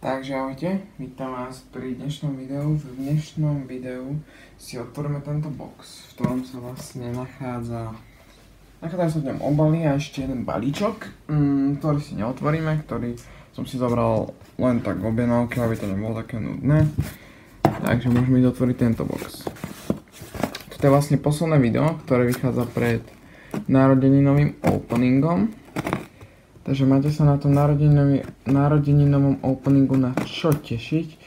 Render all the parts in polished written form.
Takže ahojte, vítam vás pri dnešnom videu. V dnešnom videu si otvoríme tento box, v ktorom sa vlastne nachádzajú sa v ňom obaly a ešte jeden balíčok, ktorý si neotvoríme, ktorý som si zobral len tak v objednávke, aby to nebolo také nudné. Takže môžeme ísť otvoriť tento box. Toto je vlastne posledné video, ktoré vychádza pred narodeninovým openingom. Takže máte sa na tom narodeninovom openingu na čo tešiť.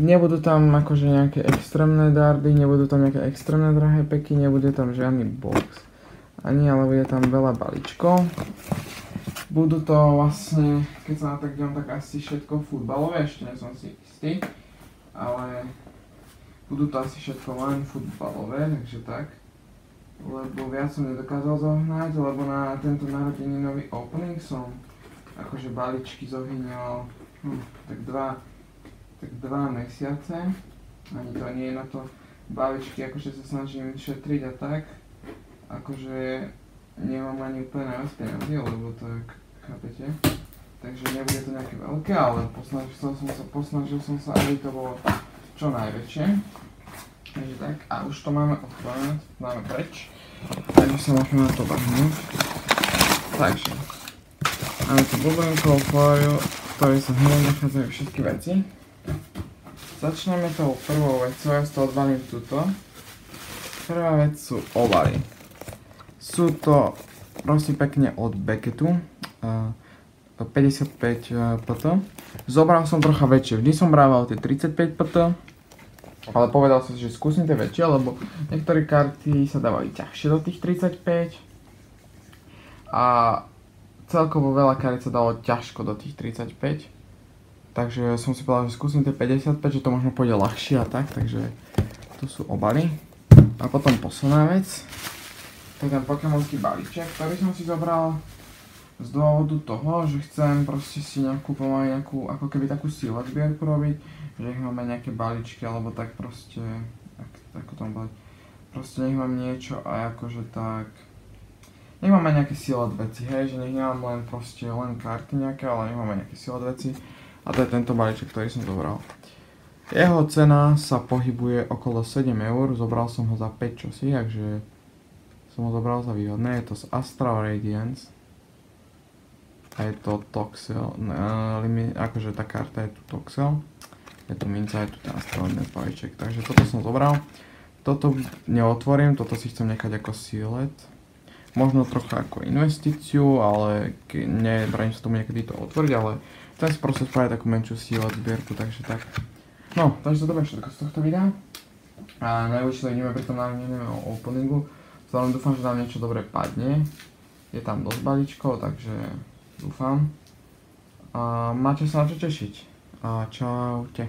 Nebudú tam akože nejaké extrémne dardy, nebudú tam nejaké extrémne drahé peky, nebude tam žiadny box. Ani, ale bude tam veľa balíčkov. Budú to vlastne, keď sa na tak dám, tak asi všetko futbalové, ešte nie som si istý. Ale budú to asi všetko len futbalové, takže tak. Lebo viac som nedokázal zohnať, lebo na tento narodeninový opening som akože balíčky zohyňal tak dva mesiace. Ani to nie je na to balíčky, akože sa snažím šetriť a tak. Akože nemám ani úplne najviac peniazy, lebo tak, chápete? Takže nebude to nejaké veľké, ale posnažil som sa, aby to bolo čo najväčšie. Takže tak, a už to máme otvorené, máme preč. Takže sa môžeme na to vrhnúť. Takže, máme tu bublinkovú fóliu, v ktorej sa hneď nachádzajú všetky veci. Začneme tou prvou vecou, ja to odvalím tuto. Prvá vec sú obaly. Sú to prosím pekne od Beckettu, 55 pt. Zobral som trocha väčšie, vždy som brával tie 35 pt. Ale povedal som si, že skúsim tie väčšie, lebo niektoré karty sa dávajú ťažšie do tých 35. A celkovo veľa kariet sa dalo ťažko do tých 35. Takže som si povedal, že skúsim tie 55, že to možno pôjde ľahšie a tak, takže tu sú obaly. A potom posledná vec, to je ten pokémonský balíček, ktorý som si zobral z dôvodu toho, že chcem proste si pomaly nejakú, ako keby takú silek zbierku robiť, že nech máme nejaké balíčky, alebo tak proste, ako tam boli, proste nech mám niečo a akože tak, nech máme nejaké silet veci, hej, že nech nemám len proste len karty nejaké, ale nech máme nejaké silet veci a to je tento balíček, ktorý som zobral. Jeho cena sa pohybuje okolo 7 eur, zobral som ho za 5 čosi, takže som ho zobral za výhodné, je to z Astral Radiance. A je to Toxel, akože tá karta je tu Toxel. Je tu minca, je tu ten Astral Radiance balíček, takže toto som zobral. Toto neotvorím, toto si chcem nechať ako silet. Možno trocha ako investíciu, ale nebraním sa tomu niekedy to otvoriť, ale chcem si proste spraviť takú menšiu silet zbierku, takže tak. No, takže toto je všetko z tohto videa. A najvyššie to vidíme pri tom narodeninového openingu. Zároveň dúfam, že nám niečo dobre padne. Je tam dosť balíčkov, takže dúfam. A máte sa na čo tešiť. A čaute.